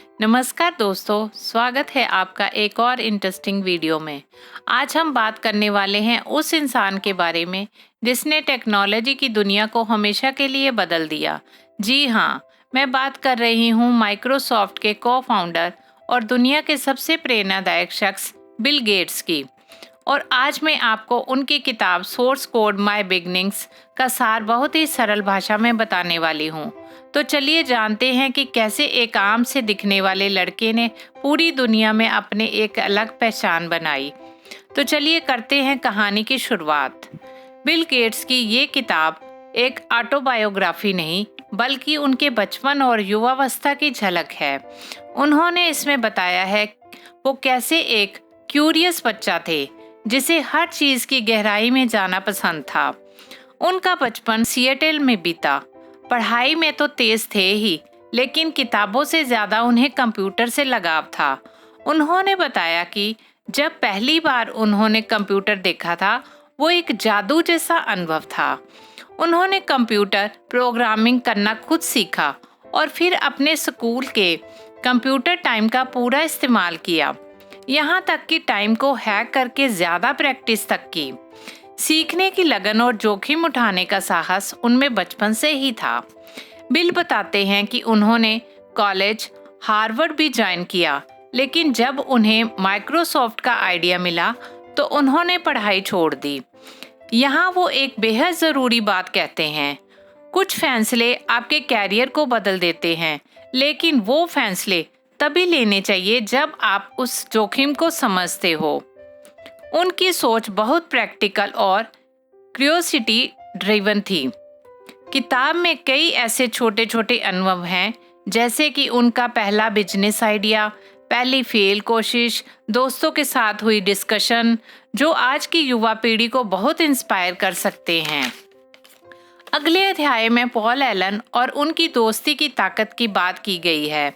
नमस्कार दोस्तों, स्वागत है आपका एक और इंटरेस्टिंग वीडियो में। आज हम बात करने वाले हैं उस इंसान के बारे में जिसने टेक्नोलॉजी की दुनिया को हमेशा के लिए बदल दिया। जी हाँ, मैं बात कर रही हूँ माइक्रोसॉफ्ट के को-फाउंडर और दुनिया के सबसे प्रेरणादायक शख्स बिल गेट्स की। और आज मैं आपको उनकी किताब सोर्स कोड माय बिगनिंग्स का सार बहुत ही सरल भाषा में बताने वाली हूँ। तो चलिए जानते हैं कि कैसे एक आम से दिखने वाले लड़के ने पूरी दुनिया में अपने एक अलग पहचान बनाई। तो चलिए करते हैं कहानी की शुरुआत। बिल गेट्स की ये किताब एक ऑटोबायोग्राफी नहीं बल्कि उनके बचपन और युवावस्था की झलक है। उन्होंने इसमें बताया है वो कैसे एक क्यूरियस बच्चा थे जिसे हर चीज की गहराई में जाना पसंद था। उनका बचपन सिएटल में बीता। पढ़ाई में तो तेज थे ही, लेकिन किताबों से ज्यादा उन्हें कंप्यूटर से लगाव था। उन्होंने बताया कि जब पहली बार उन्होंने कंप्यूटर देखा था, वो एक जादू जैसा अनुभव था। उन्होंने कंप्यूटर प्रोग्रामिंग करना खुद सीखा और फिर अपने स्कूल के कंप्यूटर टाइम का पूरा इस्तेमाल किया, यहाँ तक कि टाइम को हैक करके ज्यादा प्रैक्टिस तक की। सीखने की लगन और जोखिम उठाने का साहस उनमें बचपन से ही था। बिल बताते हैं कि उन्होंने कॉलेज हार्वर्ड भी ज्वाइन किया, लेकिन जब उन्हें माइक्रोसॉफ्ट का आइडिया मिला तो उन्होंने पढ़ाई छोड़ दी। यहाँ वो एक बेहद ज़रूरी बात कहते हैं, कुछ फैसले आपके कैरियर को बदल देते हैं, लेकिन वो फैसले तभी लेने चाहिए जब आप उस जोखिम को समझते हो। उनकी सोच बहुत प्रैक्टिकल और क्यूरियोसिटी ड्रिवन थी। किताब में कई ऐसे छोटे छोटे अनुभव हैं, जैसे कि उनका पहला बिजनेस आइडिया, पहली फेल कोशिश, दोस्तों के साथ हुई डिस्कशन, जो आज की युवा पीढ़ी को बहुत इंस्पायर कर सकते हैं। अगले अध्याय में पॉल एलन और उनकी दोस्ती की ताकत की बात की गई है।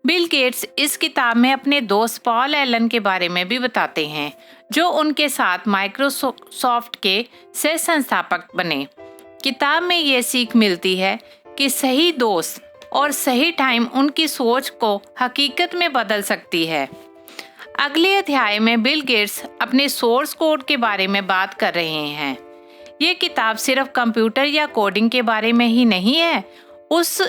बिल गेट्स इस किताब में अपने दोस्त पॉल एलन के बारे में भी बताते हैं, जो उनके साथ माइक्रोसॉफ्ट के सह संस्थापक बने। किताब में ये सीख मिलती है कि सही दोस्त और सही टाइम उनकी सोच को हकीकत में बदल सकती है। अगले अध्याय में बिल गेट्स अपने सोर्स कोड के बारे में बात कर रहे हैं। ये किताब सिर्फ कंप्यूटर या कोडिंग के बारे में ही नहीं है, उस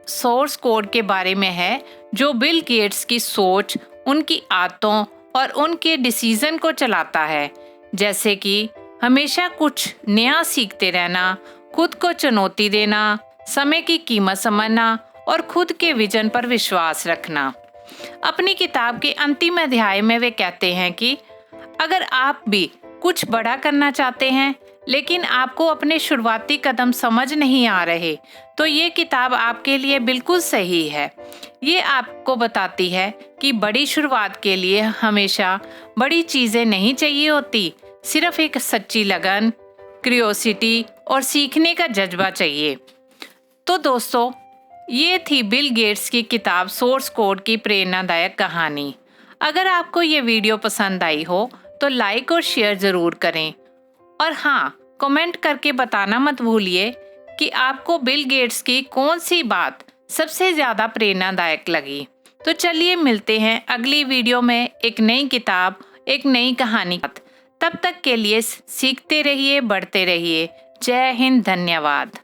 सोर्स कोड के बारे में है जो बिल गेट्स की सोच, उनकी आदतों और उनके डिसीजन को चलाता है, जैसे कि हमेशा कुछ नया सीखते रहना, खुद को चुनौती देना, समय की कीमत समझना और खुद के विजन पर विश्वास रखना। अपनी किताब के अंतिम अध्याय में वे कहते हैं कि अगर आप भी कुछ बड़ा करना चाहते हैं लेकिन आपको अपने शुरुआती कदम समझ नहीं आ रहे, तो ये किताब आपके लिए बिल्कुल सही है। ये आपको बताती है कि बड़ी शुरुआत के लिए हमेशा बड़ी चीज़ें नहीं चाहिए होती, सिर्फ एक सच्ची लगन, क्यूरियोसिटी और सीखने का जज्बा चाहिए। तो दोस्तों, ये थी बिल गेट्स की किताब सोर्स कोड की प्रेरणादायक कहानी। अगर आपको ये वीडियो पसंद आई हो तो लाइक और शेयर ज़रूर करें, और हाँ, कमेंट करके बताना मत भूलिए कि आपको बिल गेट्स की कौन सी बात सबसे ज़्यादा प्रेरणादायक लगी। तो चलिए मिलते हैं अगली वीडियो में एक नई किताब, एक नई कहानी। तब तक के लिए सीखते रहिए, बढ़ते रहिए। जय हिंद, धन्यवाद।